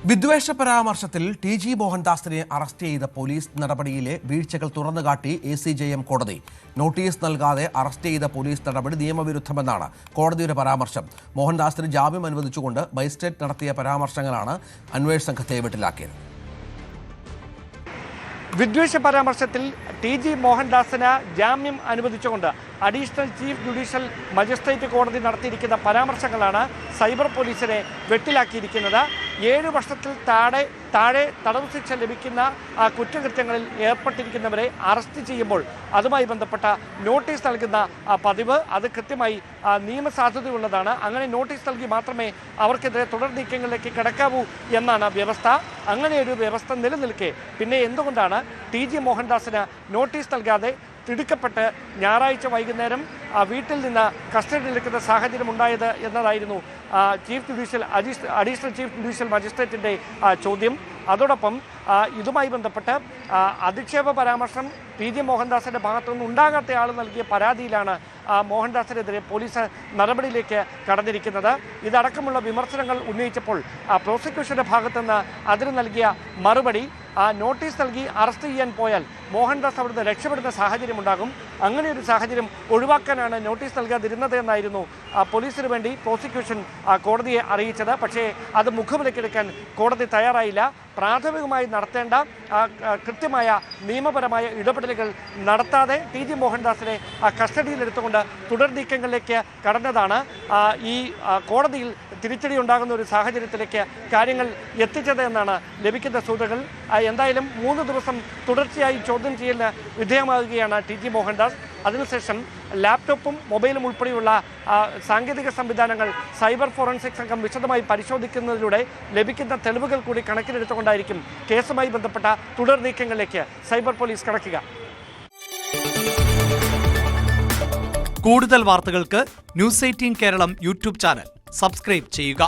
വിദ്വേഷ പരാമർശത്തിൽ TG. മോഹൻദാസിനെ arrest ചെയ്ത പോലീസ് നടപടിയിലെ വീഴ്ചകൾ തുറന്നുകാട്ടി ACJM കോടതി. നോട്ടീസ് നൽകാതെ അറസ്റ്റ് ചെയ്ത പോലീസ് നടപടി നിയമവിരുദ്ധമെന്നാണ് കോടതിയുടെ പരാമർശം. മോഹൻദാസിന് ജാമ്യം അനുവദിച്ചുകൊണ്ട് മജിസ്ട്രേറ്റ് നടത്തിയ പരാമർശങ്ങളാണ് അന്വേഷണ സംഘത്തെ വെട്ടിലാക്കിയത്. വിദ്വേഷ പരാമർശത്തിൽ ടി.ജി. മോഹൻദാസിന് ജാമ്യം അനുവദിച്ചുകൊണ്ട് അഡീഷണൽ ചീഫ് ജുഡീഷ്യൽ മജിസ്ട്രേറ്റ് കോടതി നടത്തിയിരിക്കുന്ന പരാമർശങ്ങളാണ് സൈബർ പോലീസിനെ വെട്ടിലാക്കിയിരിക്കുന്നത്. 7 വർഷത്തിൽ താഴെ തടവ് ശിക്ഷ ലഭിക്കുന്ന കുറ്റകൃത്യങ്ങളിൽ ഏർപ്പെട്ടിരിക്കുന്നവരെ അറസ്റ്റ് ചെയ്യുമ്പോൾ അതുമായി ബന്ധപ്പെട്ട നോട്ടീസ് നൽകുന്ന പതിവ് അത് കൃത്യമായി നിയമസാധുതയുള്ളതാണ്. അങ്ങനെ നോട്ടീസ് നൽകി മാത്രമേ അവർക്കെതിരെ തുടർ നീക്കങ്ങളിലേക്ക് കടക്കാവൂ എന്നാണ് വ്യവസ്ഥ. അങ്ങനെയൊരു വ്യവസ്ഥ നിലനിൽക്കെ പിന്നെ എന്തുകൊണ്ടാണ് ടി.ജി. മോഹൻദാസിന് നോട്ടീസ് നൽകാതെ തിടുക്കപ്പെട്ട് ഞായറാഴ്ച വൈകുന്നേരം വീട്ടിൽ നിന്ന് കസ്റ്റഡിയിലെടുക്കുന്ന സാഹചര്യം ഉണ്ടായത് എന്നതായിരുന്നു അഡീഷണൽ ചീഫ് ജുഡീഷ്യൽ മജിസ്ട്രേറ്റിൻ്റെ ചോദ്യം. അതോടൊപ്പം ഇതുമായി ബന്ധപ്പെട്ട് അധിക്ഷേപ പരാമർശം ടി.ജി. മോഹൻദാസിൻ്റെ ഭാഗത്തുനിന്ന് ഉണ്ടാകാത്ത ആൾ നൽകിയ പരാതിയിലാണ് മോഹൻദാസിനെതിരെ പോലീസ് നടപടിയിലേക്ക് കടന്നിരിക്കുന്നത്. ഇതടക്കമുള്ള വിമർശനങ്ങൾ ഉന്നയിച്ചപ്പോൾ പ്രോസിക്യൂഷന്റെ ഭാഗത്തുനിന്ന് അതിന് നൽകിയ മറുപടി നോട്ടീസ് നൽകി അറസ്റ്റ് ചെയ്യാൻ പോയാൽ മോഹൻദാസ് അവിടുന്ന് രക്ഷപ്പെടുന്ന സാഹചര്യം ഉണ്ടാകും. അങ്ങനെയൊരു സാഹചര്യം ഒഴിവാക്കാനാണ് നോട്ടീസ് നൽകാതിരുന്നത് എന്നായിരുന്നു പോലീസിന് വേണ്ടി പ്രോസിക്യൂഷൻ കോടതിയെ അറിയിച്ചത്. പക്ഷേ അത് മുഖവിലക്കെടുക്കാൻ കോടതി തയ്യാറായില്ല. പ്രാഥമികമായി നടത്തേണ്ട കൃത്യമായ നിയമപരമായ ഇടപെടലുകൾ നടത്താതെ ടി.ജി. മോഹൻദാസിനെ കസ്റ്റഡിയിലെടുത്തുകൊണ്ട് തുടർ നീക്കങ്ങളിലേക്ക് കടന്നതാണ് ഈ കോടതിയിൽ തിരിച്ചടി ഉണ്ടാകുന്ന ഒരു സാഹചര്യത്തിലേക്ക് കാര്യങ്ങൾ എത്തിച്ചത് എന്നാണ് ലഭിക്കുന്ന സൂചനകൾ. എന്തായാലും 3 ദിവസം തുടർച്ചയായി ചോദ്യം ചെയ്യലിന് വിധേയമാകുകയാണ് ടി.ജി. മോഹൻദാസ്. അതിനുശേഷം ലാപ്ടോപ്പും മൊബൈലും ഉൾപ്പെടെയുള്ള സാങ്കേതിക സംവിധാനങ്ങൾ സൈബർ ഫോറൻസിക് സംഘം വിശദമായി പരിശോധിക്കുന്നതിലൂടെ ലഭിക്കുന്ന തെളിവുകൾ കൂടി കണക്കിലെടുത്തുകൊണ്ടായിരിക്കും കേസുമായി ബന്ധപ്പെട്ട തുടർ നീക്കങ്ങളിലേക്ക് സൈബർ പോലീസ് കടക്കുക. കൂടുതൽ വാർത്തകൾക്ക് News 18 Keralam YouTube channel subscribe ചെയ്യുക.